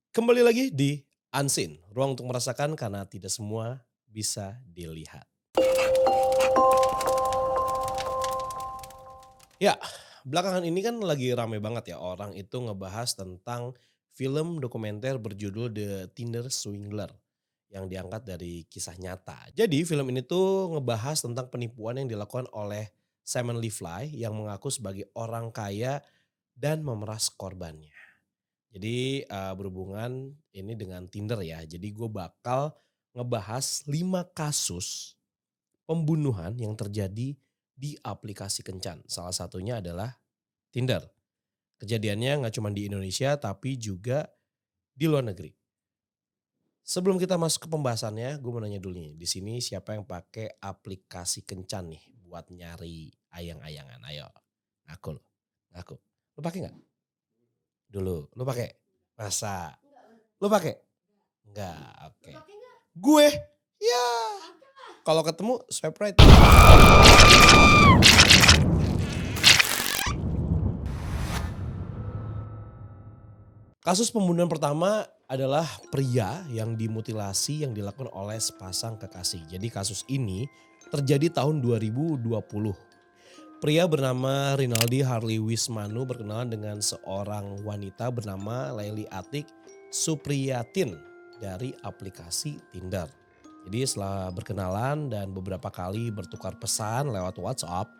Kembali lagi di Unseen, ruang untuk merasakan karena tidak semua bisa dilihat. Ya, belakangan ini kan lagi rame banget ya orang itu ngebahas tentang film dokumenter berjudul The Tinder Swindler yang diangkat dari kisah nyata. Jadi film ini tuh ngebahas tentang penipuan yang dilakukan oleh Simon Levy yang mengaku sebagai orang kaya dan memeras korbannya. Jadi berhubungan ini dengan Tinder ya. Jadi gue bakal ngebahas 5 kasus pembunuhan yang terjadi di aplikasi kencan. Salah satunya adalah Tinder. Kejadiannya nggak cuma di Indonesia tapi juga di luar negeri. Sebelum kita masuk ke pembahasannya, gue mau nanya dulu nih, di sini siapa yang pakai aplikasi kencan nih buat nyari ayang-ayangan? Ayo, ngaku lo, ngaku. Lo pakai nggak? Dulu, lo pakai? Masa? Lo pakai? Enggak, oke. Gue, ya kalau ketemu swipe right. Kasus pembunuhan pertama adalah pria yang dimutilasi yang dilakukan oleh sepasang kekasih. Jadi kasus ini terjadi tahun 2020. Pria bernama Rinaldi Harley Wismanu berkenalan dengan seorang wanita bernama Laili Atik Supriyatin dari aplikasi Tinder. Jadi setelah berkenalan dan beberapa kali bertukar pesan lewat WhatsApp,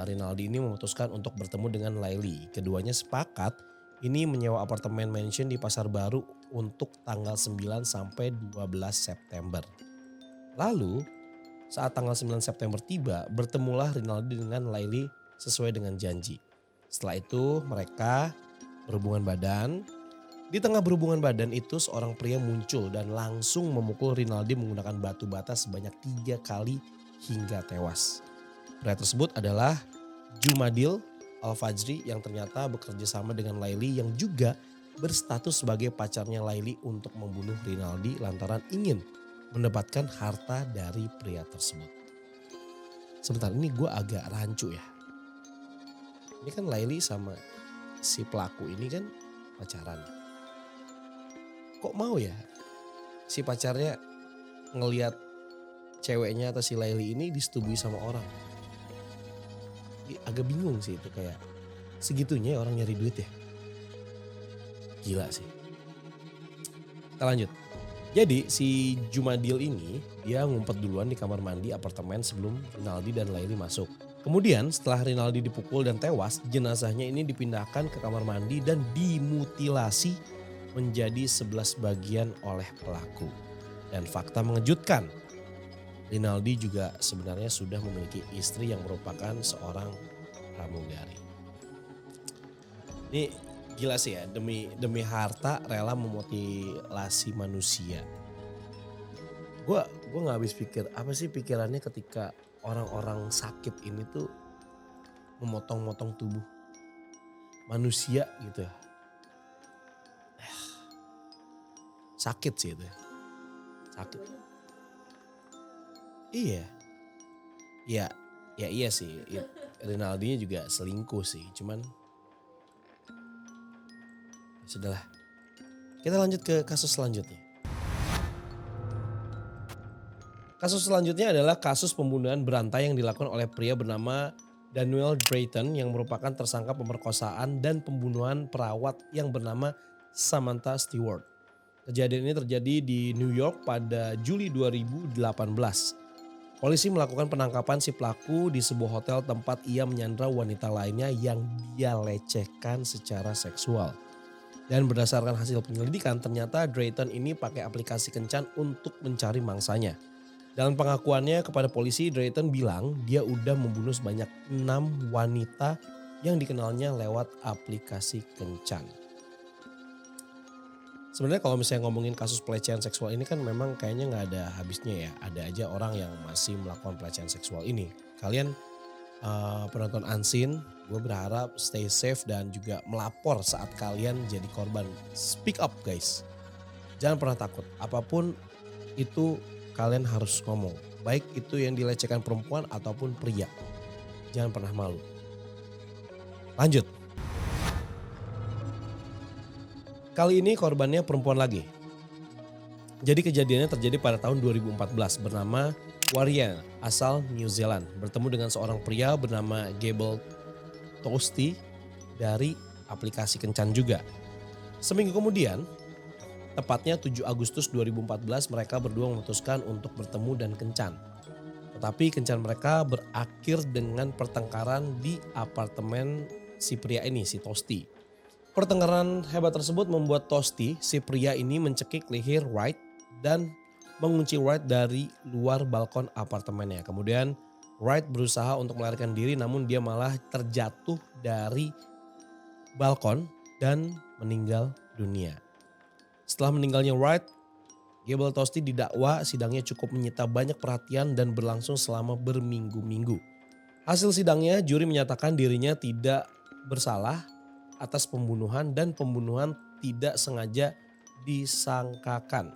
Rinaldi ini memutuskan untuk bertemu dengan Laili. Keduanya sepakat ini menyewa apartemen mansion di Pasar Baru untuk tanggal 9 sampai 12 September. Lalu saat tanggal 9 September tiba, bertemulah Rinaldi dengan Laili sesuai dengan janji. Setelah itu mereka berhubungan badan. Di tengah berhubungan badan itu seorang pria muncul dan langsung memukul Rinaldi menggunakan batu bata sebanyak 3 kali hingga tewas. Pria tersebut adalah Jumadil Al-Fajri yang ternyata bekerja sama dengan Laili yang juga berstatus sebagai pacarnya Laili untuk membunuh Rinaldi lantaran ingin mendapatkan harta dari pria tersebut. Sebentar, ini gue agak rancu ya. Ini kan Laili sama si pelaku ini kan pacaran. Kok mau ya si pacarnya ngelihat ceweknya atau si Laili ini disetubui sama orang? Agak bingung sih itu, kayak segitunya ya orang nyari duit ya. Gila sih. Kita lanjut. Jadi si Jumadil ini dia ngumpet duluan di kamar mandi apartemen sebelum Rinaldi dan Laili masuk. Kemudian setelah Rinaldi dipukul dan tewas, jenazahnya ini dipindahkan ke kamar mandi dan dimutilasi menjadi 11 bagian oleh pelaku. Dan fakta mengejutkan, Rinaldi juga sebenarnya sudah memiliki istri yang merupakan seorang pramugari. Ini gila sih ya, demi harta rela memutilasi manusia. Gue nggak habis pikir apa sih pikirannya ketika orang-orang sakit ini tuh memotong-motong tubuh manusia gitu ya. Sakit sih itu ya. Sakit. Iya. Ya, ya iya sih. Rinaldinya juga selingkuh sih. Cuman sudahlah. Kita lanjut ke kasus selanjutnya. Kasus selanjutnya adalah kasus pembunuhan berantai yang dilakukan oleh pria bernama Daniel Drayton yang merupakan tersangka pemerkosaan dan pembunuhan perawat yang bernama Samantha Stewart. Kejadian ini terjadi di New York pada Juli 2018. Polisi melakukan penangkapan si pelaku di sebuah hotel tempat ia menyandra wanita lainnya yang dia lecehkan secara seksual. Dan berdasarkan hasil penyelidikan ternyata Drayton ini pakai aplikasi kencan untuk mencari mangsanya. Dalam pengakuannya kepada polisi, Drayton bilang dia udah membunuh sebanyak 6 wanita yang dikenalnya lewat aplikasi kencan. Sebenarnya kalau misalnya ngomongin kasus pelecehan seksual ini kan memang kayaknya nggak ada habisnya ya. Ada aja orang yang masih melakukan pelecehan seksual ini. Kalian penonton Unseen, gue berharap stay safe dan juga melapor saat kalian jadi korban. Speak up guys. Jangan pernah takut. Apapun itu kalian harus ngomong. Baik itu yang dilecehkan perempuan ataupun pria. Jangan pernah malu. Lanjut. Kali ini korbannya perempuan lagi. Jadi kejadiannya terjadi pada tahun 2014 bernama Waria asal New Zealand bertemu dengan seorang pria bernama Gable Toasty dari aplikasi kencan juga. Seminggu kemudian, tepatnya 7 Agustus 2014 mereka berdua memutuskan untuk bertemu dan kencan. Tetapi kencan mereka berakhir dengan pertengkaran di apartemen si pria ini, si Toasty. Pertengkaran hebat tersebut membuat Toasty, si pria ini mencekik leher Wright dan mengunci Wright dari luar balkon apartemennya. Kemudian Wright berusaha untuk melarikan diri namun dia malah terjatuh dari balkon dan meninggal dunia. Setelah meninggalnya Wright, Gable Toasty didakwa sidangnya cukup menyita banyak perhatian dan berlangsung selama berminggu-minggu. Hasil sidangnya juri menyatakan dirinya tidak bersalah atas pembunuhan dan pembunuhan tidak sengaja disangkakan.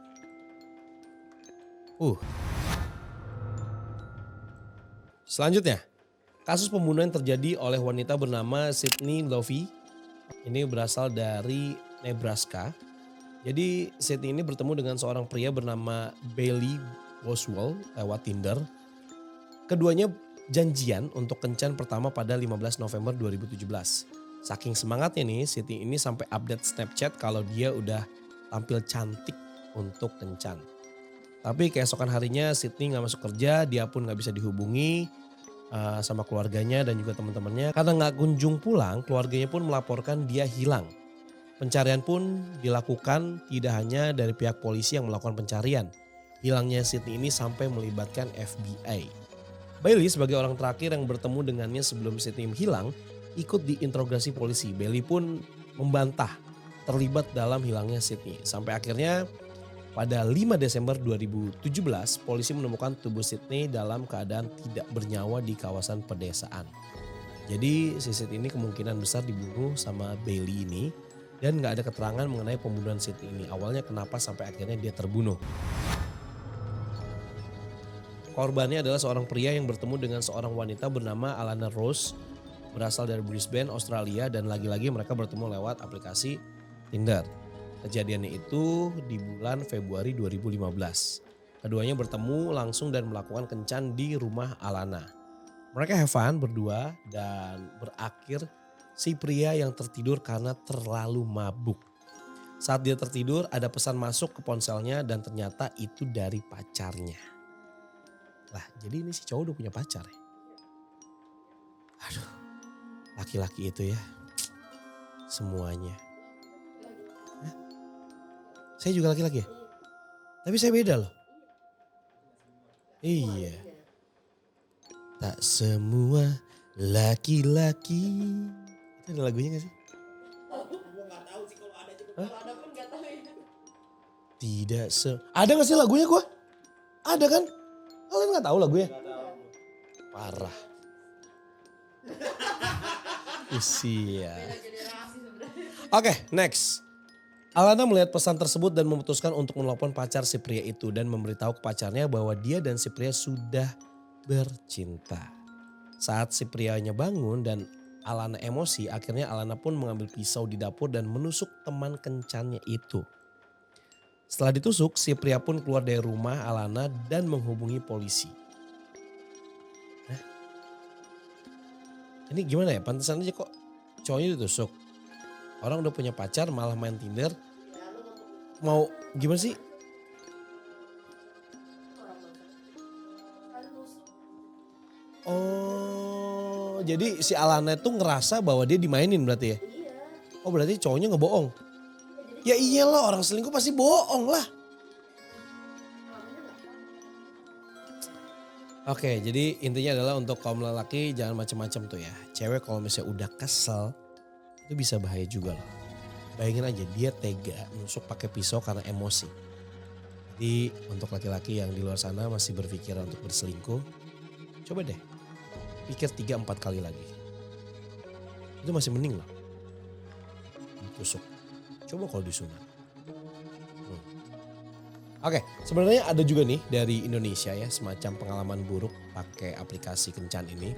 Selanjutnya, kasus pembunuhan terjadi oleh wanita bernama Sydney Lovey. Ini berasal dari Nebraska. Jadi Sydney ini bertemu dengan seorang pria bernama Bailey Boswell lewat Tinder. Keduanya janjian untuk kencan pertama pada 15 November 2017. Saking semangatnya nih Sydney ini sampai update Snapchat kalau dia udah tampil cantik untuk kencan. Tapi keesokan harinya Sydney gak masuk kerja, dia pun gak bisa dihubungi sama keluarganya dan juga teman-temannya. Karena gak kunjung pulang, keluarganya pun melaporkan dia hilang. Pencarian pun dilakukan tidak hanya dari pihak polisi yang melakukan pencarian. Hilangnya Sydney ini sampai melibatkan FBI. Bailey sebagai orang terakhir yang bertemu dengannya sebelum Sydney hilang ikut diinterogasi polisi. Bailey pun membantah terlibat dalam hilangnya Sydney. Sampai akhirnya pada 5 Desember 2017 polisi menemukan tubuh Sydney dalam keadaan tidak bernyawa di kawasan pedesaan. Jadi si Sydney ini kemungkinan besar dibunuh sama Bailey ini. Dan gak ada keterangan mengenai pembunuhan Sydney ini. Awalnya kenapa sampai akhirnya dia terbunuh. Korbannya adalah seorang pria yang bertemu dengan seorang wanita bernama Alana Rose. Berasal dari Brisbane, Australia dan lagi-lagi mereka bertemu lewat aplikasi Tinder. Kejadiannya itu di bulan Februari 2015. Keduanya bertemu langsung dan melakukan kencan di rumah Alana. Mereka have fun berdua dan berakhir si pria yang tertidur karena terlalu mabuk. Saat dia tertidur ada pesan masuk ke ponselnya dan ternyata itu dari pacarnya. Lah jadi ini si cowok udah punya pacar ya. Aduh, laki-laki itu ya semuanya. Hah? Saya juga laki-laki ya? Tapi saya beda loh. Iya. Tak semua laki-laki. Itu ada lagunya gak sih? Gue gak tahu sih kalau ada juga. Kalau ada pun gak tahu ya. Tidak ada gak sih lagunya gue? Ada kan? Kalian gak tahu lagunya? Gak tahu. Parah. Usia. Oke, next. Alana melihat pesan tersebut dan memutuskan untuk menelpon pacar si pria itu dan memberitahu ke pacarnya bahwa dia dan si pria sudah bercinta. Saat si prianya bangun dan Alana emosi, akhirnya Alana pun mengambil pisau di dapur dan menusuk teman kencannya itu. Setelah ditusuk, si pria pun keluar dari rumah Alana dan menghubungi polisi. Hah? Ini gimana ya? Pantesan aja kok cowoknya ditusuk. Orang udah punya pacar malah main Tinder. Mau gimana sih? Oh, jadi si Alana itu ngerasa bahwa dia dimainin berarti ya? Oh berarti cowoknya ngebohong. Ya iyalah orang selingkuh pasti bohong lah. Oke, jadi intinya adalah untuk kaum lelaki jangan macam-macam tuh ya. Cewek kalau misalnya udah kesel itu bisa bahaya juga loh. Bayangin aja dia tega nusuk pakai pisau karena emosi. Jadi untuk laki-laki yang di luar sana masih berpikir untuk berselingkuh, coba deh pikir 3-4 kali lagi. Itu masih mending loh. Ditusuk. Coba kalau disunat. Oke, sebenarnya ada juga nih dari Indonesia ya semacam pengalaman buruk pakai aplikasi kencan ini.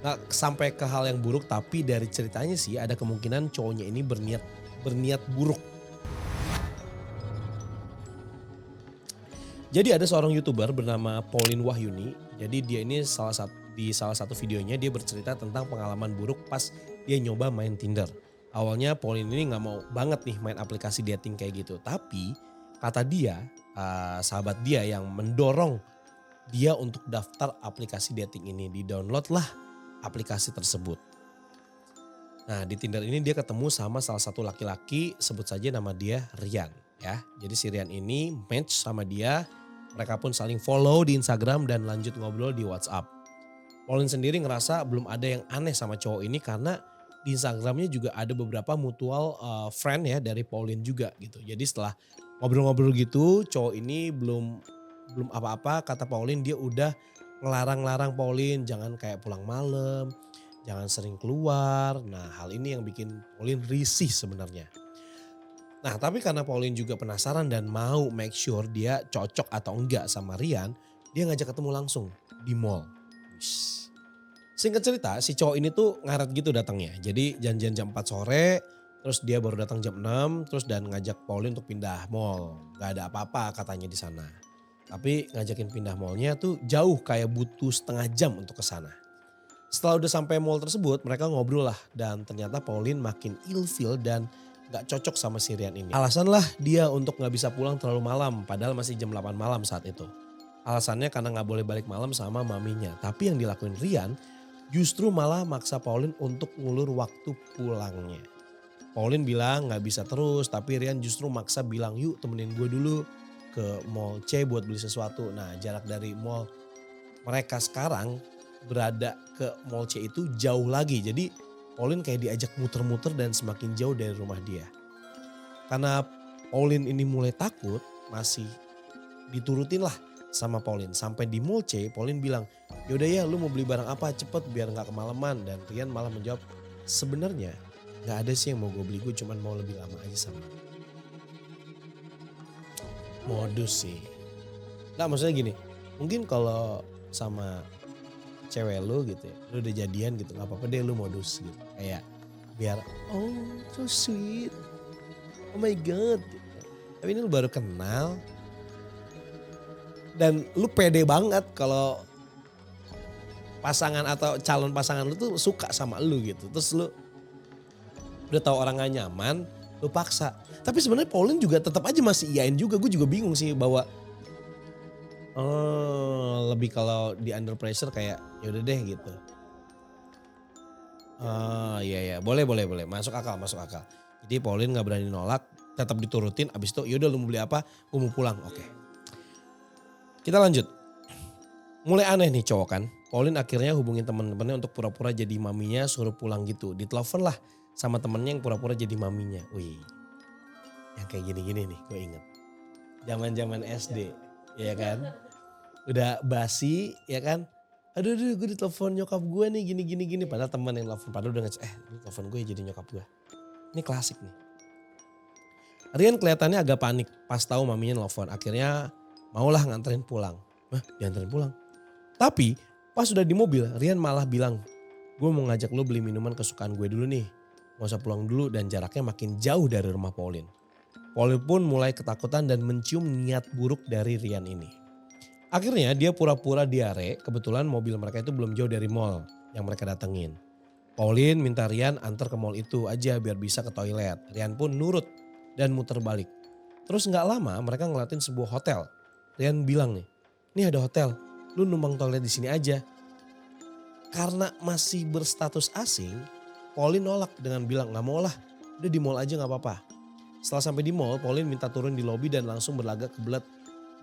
Nggak sampai ke hal yang buruk tapi dari ceritanya sih ada kemungkinan cowoknya ini berniat buruk. Jadi ada seorang YouTuber bernama Pauline Wahyuni. Jadi dia ini di salah satu videonya dia bercerita tentang pengalaman buruk pas dia nyoba main Tinder. Awalnya Pauline ini nggak mau banget nih main aplikasi dating kayak gitu. Tapi kata dia, sahabat dia yang mendorong dia untuk daftar aplikasi dating ini. Di-download lah aplikasi tersebut. Nah di Tinder ini dia ketemu sama salah satu laki-laki, sebut saja nama dia Rian ya. Jadi si Rian ini match sama dia. Mereka pun saling follow di Instagram dan lanjut ngobrol di WhatsApp. Pauline sendiri ngerasa belum ada yang aneh sama cowok ini karena di Instagramnya juga ada beberapa mutual friend ya dari Pauline juga gitu. Jadi setelah ngobrol-ngobrol gitu cowok ini belum apa-apa, kata Pauline dia udah ngelarang-larang Pauline jangan kayak pulang malam, jangan sering keluar. Nah hal ini yang bikin Pauline risih sebenarnya. Nah tapi karena Pauline juga penasaran dan mau make sure dia cocok atau enggak sama Rian, dia ngajak ketemu langsung di mall. Wish. Singkat cerita si cowok ini tuh ngaret gitu datangnya. Jadi janjian jam 4 sore, terus dia baru datang jam 6, terus dan ngajak Pauline untuk pindah mall. Gak ada apa-apa katanya di sana. Tapi ngajakin pindah mallnya tuh jauh kayak butuh setengah jam untuk ke sana. Setelah udah sampai mall tersebut mereka ngobrol lah dan ternyata Pauline makin ilfeel dan gak cocok sama si Rian ini. Alasan lah dia untuk gak bisa pulang terlalu malam padahal masih jam 8 malam saat itu. Alasannya karena gak boleh balik malam sama maminya. Tapi yang dilakuin Rian justru malah maksa Pauline untuk ngulur waktu pulangnya. Pauline bilang gak bisa terus tapi Rian justru maksa bilang yuk temenin gue dulu ke mall C buat beli sesuatu. Nah jarak dari mall mereka sekarang berada ke mall C itu jauh lagi. Jadi Pauline kayak diajak muter-muter dan semakin jauh dari rumah dia. Karena Pauline ini mulai takut, masih diturutin lah sama Pauline. Sampai di mall C, Pauline bilang, yaudah ya lu mau beli barang apa cepet biar gak kemalaman. Dan Rian malah menjawab, sebenarnya gak ada sih yang mau gue beli, gue cuman mau lebih lama aja sama lu. Modus sih. Nah maksudnya gini, mungkin kalau sama cewek lu gitu ya, lu udah jadian gitu gak apa-apa deh lu modus gitu. Kayak biar oh so sweet, oh my god gitu. Tapi ini lu baru kenal dan lu pede banget kalau pasangan atau calon pasangan lu tuh suka sama lu gitu. Terus lu udah tahu orang gak nyaman, lu paksa. Tapi sebenarnya Pauline juga tetap aja masih iyain juga, gue juga bingung sih bahwa oh, lebih kalau di under pressure kayak ya udah deh gitu. Oh iya boleh masuk akal. Jadi Pauline nggak berani nolak, tetap diturutin. Abis itu yaudah lu mau beli apa, gue mau pulang. Oke. Kita lanjut. Mulai aneh nih cowok kan. Pauline akhirnya hubungin temen-temennya untuk pura-pura jadi maminya, suruh pulang gitu. Ditelepon lah sama temennya yang pura-pura jadi maminya. Wih, yang kayak gini-gini nih gue inget. Zaman-zaman SD, ya kan. Udah basi ya kan. Aduh gue ditelepon nyokap gue nih gini. Padahal teman yang telepon. Padahal udah lu telepon gue jadi nyokap gue. Ini klasik nih. Rian kelihatannya agak panik pas tahu maminya nelfon. Akhirnya maulah nganterin pulang. Dianterin pulang. Tapi pas sudah di mobil Rian malah bilang, gue mau ngajak lu beli minuman kesukaan gue dulu nih. Gak usah pulang dulu dan jaraknya makin jauh dari rumah Pauline. Pauline pun mulai ketakutan dan mencium niat buruk dari Rian ini. Akhirnya dia pura-pura diare, kebetulan mobil mereka itu belum jauh dari mall yang mereka datengin. Pauline minta Rian antar ke mall itu aja biar bisa ke toilet. Rian pun nurut dan muter balik. Terus gak lama mereka ngeliatin sebuah hotel. Rian bilang nih ada hotel, lu numpang toilet di sini aja. Karena masih berstatus asing, Pauline nolak dengan bilang gak mau lah, udah di mall aja gak apa-apa. Setelah sampai di mall, Pauline minta turun di lobi dan langsung berlagak kebelet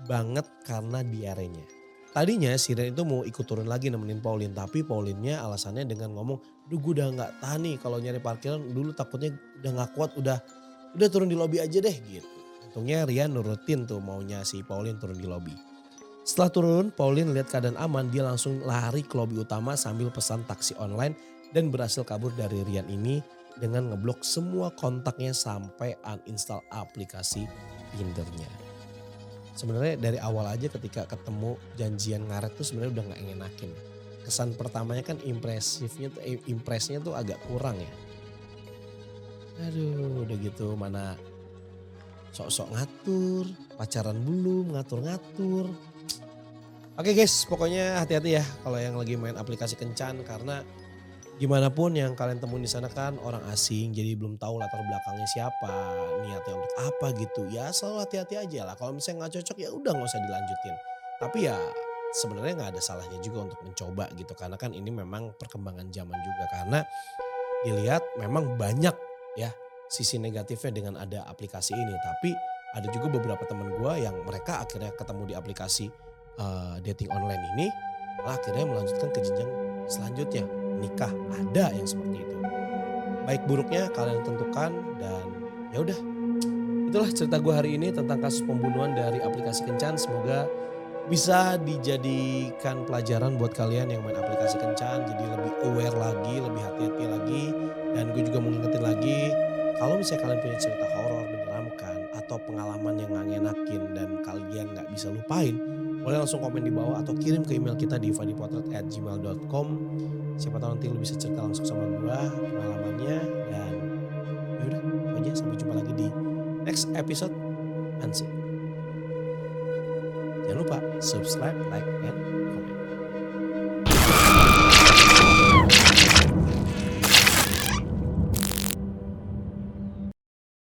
banget karena diarenya. Tadinya si Rian itu mau ikut turun lagi nemenin Pauline, tapi Pauline-nya alasannya dengan ngomong, "Duh gue udah gak tahan nih kalau nyari parkiran dulu takutnya udah gak kuat, udah turun di lobi aja deh," gitu. Untungnya Rian nurutin tuh maunya si Pauline turun di lobi. Setelah turun, Pauline lihat keadaan aman, dia langsung lari ke lobi utama sambil pesan taksi online dan berhasil kabur dari Rian ini dengan ngeblok semua kontaknya sampai uninstall aplikasi Tindernya. Sebenarnya dari awal aja ketika ketemu janjian ngaret tuh sebenarnya udah gak ngenakin. Kesan pertamanya kan impresnya tuh agak kurang ya. Aduh udah gitu mana sok-sok ngatur, pacaran belum, ngatur-ngatur. Oke guys, pokoknya hati-hati ya kalau yang lagi main aplikasi kencan karena gimana pun yang kalian temuin di sana kan orang asing jadi belum tahu latar belakangnya siapa, niatnya untuk apa gitu. Ya selalu hati-hati aja lah. Kalau misalnya nggak cocok ya udah nggak usah dilanjutin. Tapi ya sebenarnya nggak ada salahnya juga untuk mencoba gitu karena kan ini memang perkembangan zaman juga karena dilihat memang banyak ya sisi negatifnya dengan ada aplikasi ini. Tapi ada juga beberapa teman gue yang mereka akhirnya ketemu di aplikasi dating online ini, malah akhirnya melanjutkan ke jenjang selanjutnya nikah. Ada yang seperti itu. Baik buruknya kalian tentukan dan ya udah. Itulah cerita gue hari ini tentang kasus pembunuhan dari aplikasi kencan. Semoga bisa dijadikan pelajaran buat kalian yang main aplikasi kencan. Jadi lebih aware lagi, lebih hati-hati lagi. Dan gue juga mau ngingetin lagi, kalau misalnya kalian punya cerita horor, menyeramkan, atau pengalaman yang gak ngenakin dan kalian gak bisa lupain, boleh langsung komen di bawah atau kirim ke email kita di fadipotret@gmail.com. Siapa tahu nanti lu bisa cerita langsung sama gue pengalamannya. Dan yaudah, itu aja. Sampai jumpa lagi di next episode. Ansik. Jangan lupa subscribe, like, and